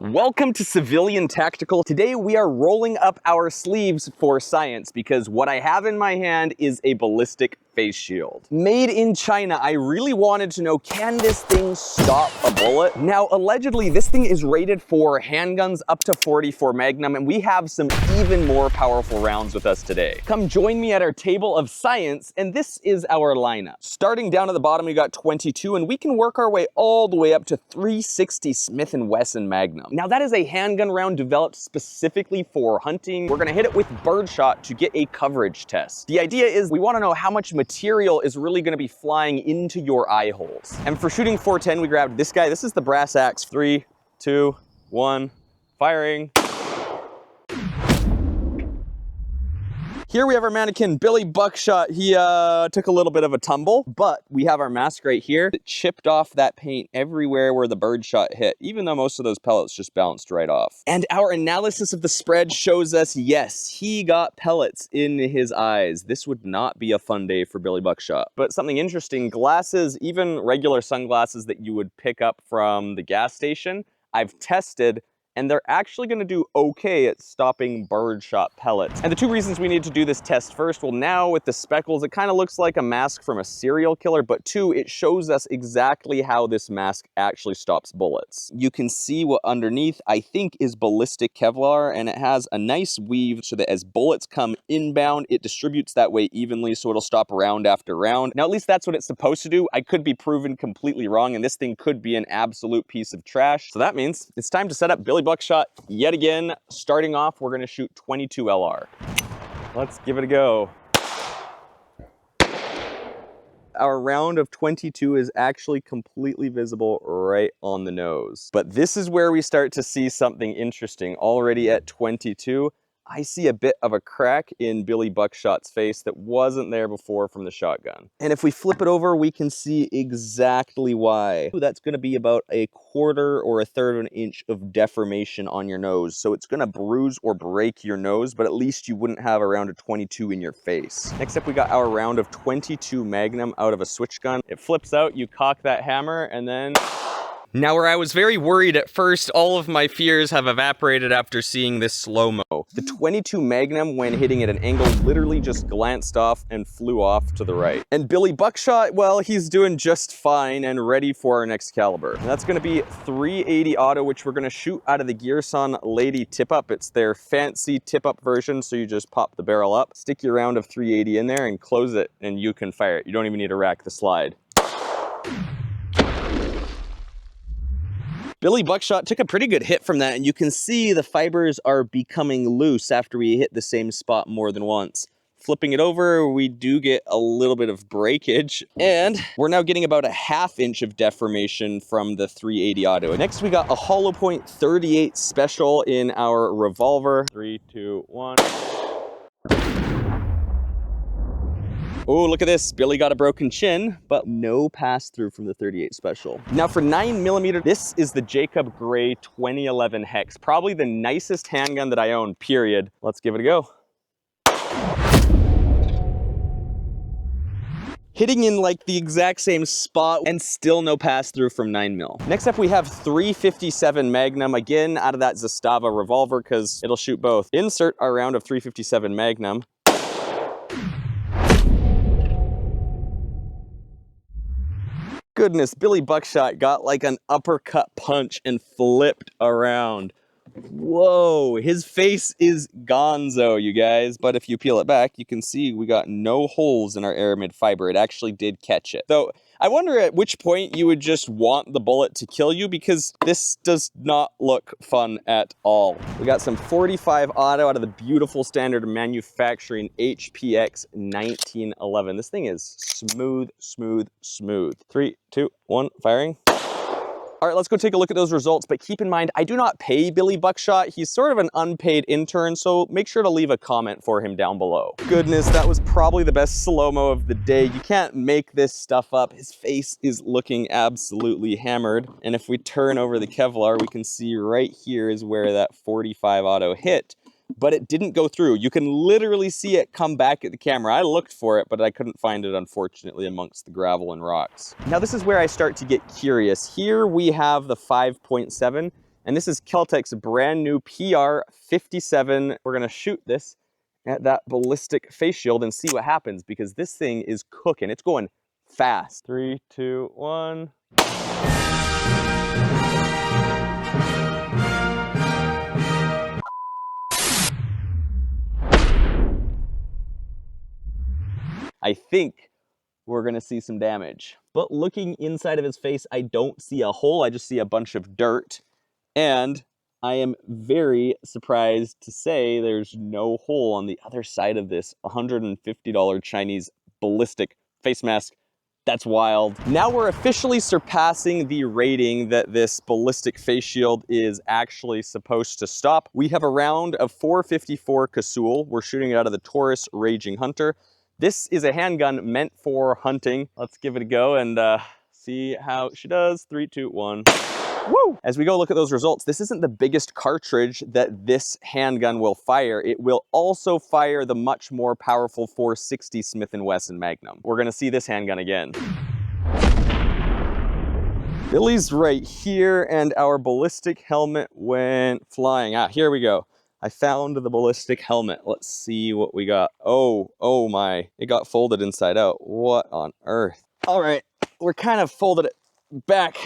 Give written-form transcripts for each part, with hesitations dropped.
Welcome to Civilian Tactical. Today we are rolling up our sleeves for science because what I have in my hand is a ballistic face shield. Made in China, I really wanted to know, can this thing stop a bullet? Now, allegedly, this thing is rated for handguns up to 44 Magnum, and we have some even more powerful rounds with us today. Come join me at our table of science, and this is our lineup. Starting down at the bottom, we got 22, and we can work our way all the way up to 360 Smith & Wesson Magnum. Now, that is a handgun round developed specifically for hunting. We're gonna hit it with birdshot to get a coverage test. The idea is we wanna know how much material is really gonna be flying into your eye holes. And for shooting 410, we grabbed this guy. This is the brass axe. 3, 2, 1, firing. Here we have our mannequin, Billy Buckshot. He took a little bit of a tumble, but we have our mask right here that chipped off that paint everywhere where the birdshot hit, even though most of those pellets just bounced right off. And our analysis of the spread shows us, yes, he got pellets in his eyes. This would not be a fun day for Billy Buckshot. But something interesting, glasses, even regular sunglasses that you would pick up from the gas station, I've tested, and they're actually gonna do okay at stopping birdshot pellets. And the two reasons we need to do this test first, well, now with the speckles, it kind of looks like a mask from a serial killer, but two, it shows us exactly how this mask actually stops bullets. You can see what underneath, I think, is ballistic Kevlar, and it has a nice weave so that as bullets come inbound, it distributes that way evenly, so it'll stop round after round. Now, at least that's what it's supposed to do. I could be proven completely wrong, and this thing could be an absolute piece of trash. So that means it's time to set up Billy Buckshot yet again. Starting off, we're gonna shoot 22 LR. Let's give it a go. Our round of 22 is actually completely visible right on the nose. But this is where we start to see something interesting. Already at 22, I see a bit of a crack in Billy Buckshot's face that wasn't there before from the shotgun. And if we flip it over, we can see exactly why. That's gonna be about a 1/4 or 1/3 of an inch of deformation on your nose. So it's gonna bruise or break your nose, but at least you wouldn't have a round of 22 in your face. Next up, we got our round of 22 Magnum out of a switch gun. It flips out, you cock that hammer, and then... Now, where I was very worried at first, all of my fears have evaporated after seeing this slow-mo. The 22 Magnum, when hitting at an angle, literally just glanced off and flew off to the right. And Billy Buckshot, well, he's doing just fine and ready for our next caliber. And that's gonna be 380 auto, which we're gonna shoot out of the Gearson Lady tip-up. It's their fancy tip-up version, so you just pop the barrel up, stick your round of 380 in there, and close it, and you can fire it. You don't even need to rack the slide. Billy Buckshot took a pretty good hit from that, and you can see the fibers are becoming loose after we hit the same spot more than once. Flipping it over, we do get a little bit of breakage, and we're now getting about a 1/2 inch of deformation from the 380 auto. Next, we got a hollow point 38 special in our revolver. 3, 2, 1. Oh, look at this. Billy got a broken chin, but no pass-through from the 38 special. Now for 9mm, this is the Jacob Gray 2011 Hex. Probably the nicest handgun that I own, period. Let's give it a go. Hitting in like the exact same spot and still no pass-through from 9mm. Next up, we have 357 Magnum, again out of that Zastava revolver because it'll shoot both. Insert our round of 357 Magnum. Goodness, Billy Buckshot got like an uppercut punch and flipped around. Whoa, his face is gonzo, you guys. But if you peel it back, you can see we got no holes in our aramid fiber. It actually did catch it. Though, I wonder at which point you would just want the bullet to kill you, because this does not look fun at all. We got some 45 auto out of the beautiful standard manufacturing HPX 1911. This thing is smooth, smooth, smooth. 3, 2, 1, firing. All right, let's go take a look at those results, but keep in mind, I do not pay Billy Buckshot. He's sort of an unpaid intern, so make sure to leave a comment for him down below. Goodness, that was probably the best slow-mo of the day. You can't make this stuff up. His face is looking absolutely hammered. And if we turn over the Kevlar, we can see right here is where that 45 auto hit. But it didn't go through. You can literally see it come back at the camera. I looked for it, but I couldn't find it, unfortunately, amongst the gravel and rocks. Now, this is where I start to get curious. Here we have the 5.7. And this is Kel-Tec's brand new PR57. We're gonna shoot this at that ballistic face shield and see what happens, because this thing is cooking. It's going fast. 3, 2, 1. I think we're gonna see some damage. But looking inside of his face, I don't see a hole. I just see a bunch of dirt. And I am very surprised to say there's no hole on the other side of this $150 Chinese ballistic face mask. That's wild. Now we're officially surpassing the rating that this ballistic face shield is actually supposed to stop. We have a round of .454 Casull. We're shooting it out of the Taurus Raging Hunter. This is a handgun meant for hunting. Let's give it a go and see how she does. 3, 2, 1. Woo! As we go look at those results, this isn't the biggest cartridge that this handgun will fire. It will also fire the much more powerful .460 Smith & Wesson Magnum. We're gonna see this handgun again. Billy's right here, and our ballistic helmet went flying. Ah, here we go. I found the ballistic helmet. Let's see what we got. Oh my, it got folded inside out. What on earth? All right, we're kind of folded it back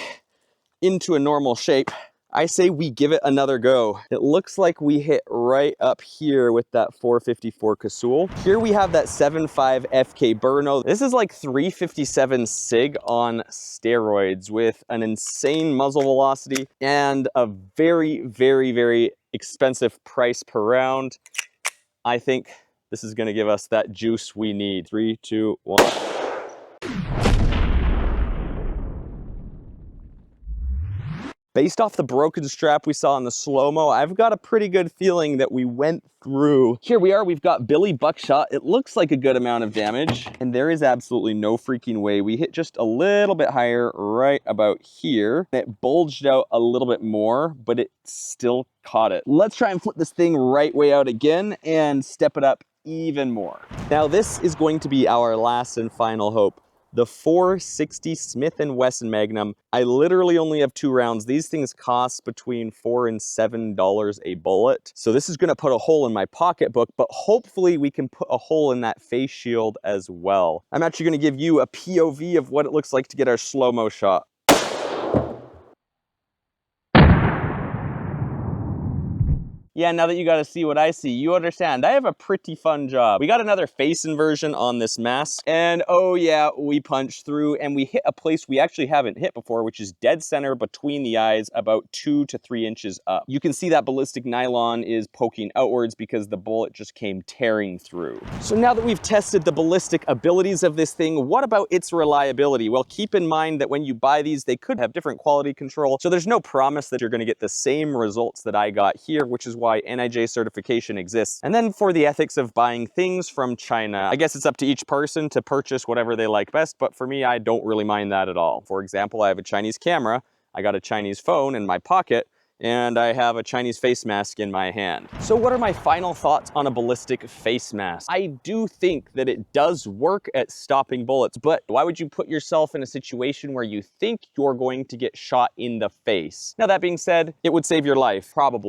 into a normal shape. I say we give it another go. It looks like we hit right up here with that .454 Casull. Here we have that 7.5 FK BRNO. This is like 357 SIG on steroids with an insane muzzle velocity and a very, very, very expensive price per round. I think this is gonna give us that juice we need. 3, 2, 1. Based off the broken strap we saw in the slow-mo, I've got a pretty good feeling that we went through. Here we are, we've got Billy Buckshot. It looks like a good amount of damage, and there is absolutely no freaking way. We hit just a little bit higher right about here. It bulged out a little bit more, but it still caught it. Let's try and flip this thing right way out again and step it up even more. Now this is going to be our last and final hope. The .460 Smith & Wesson Magnum. I literally only have 2 rounds. These things cost between $4 and $7 a bullet. So this is gonna put a hole in my pocketbook, but hopefully we can put a hole in that face shield as well. I'm actually gonna give you a POV of what it looks like to get our slow-mo shot. Yeah, now that you got to see what I see, you understand I have a pretty fun job. We got another face inversion on this mask, and oh yeah, we punched through and we hit a place we actually haven't hit before, which is dead center between the eyes, about 2 to 3 inches up. You can see that ballistic nylon is poking outwards because the bullet just came tearing through. So now that we've tested the ballistic abilities of this thing, what about its reliability? Well, keep in mind that when you buy these, they could have different quality control, so there's no promise that you're going to get the same results that I got here, which is why NIJ certification exists. And then for the ethics of buying things from China, I guess it's up to each person to purchase whatever they like best, but for me, I don't really mind that at all. For example, I have a Chinese camera, I got a Chinese phone in my pocket, and I have a Chinese face mask in my hand. So what are my final thoughts on a ballistic face mask? I do think that it does work at stopping bullets, but why would you put yourself in a situation where you think you're going to get shot in the face? Now that being said, it would save your life, probably.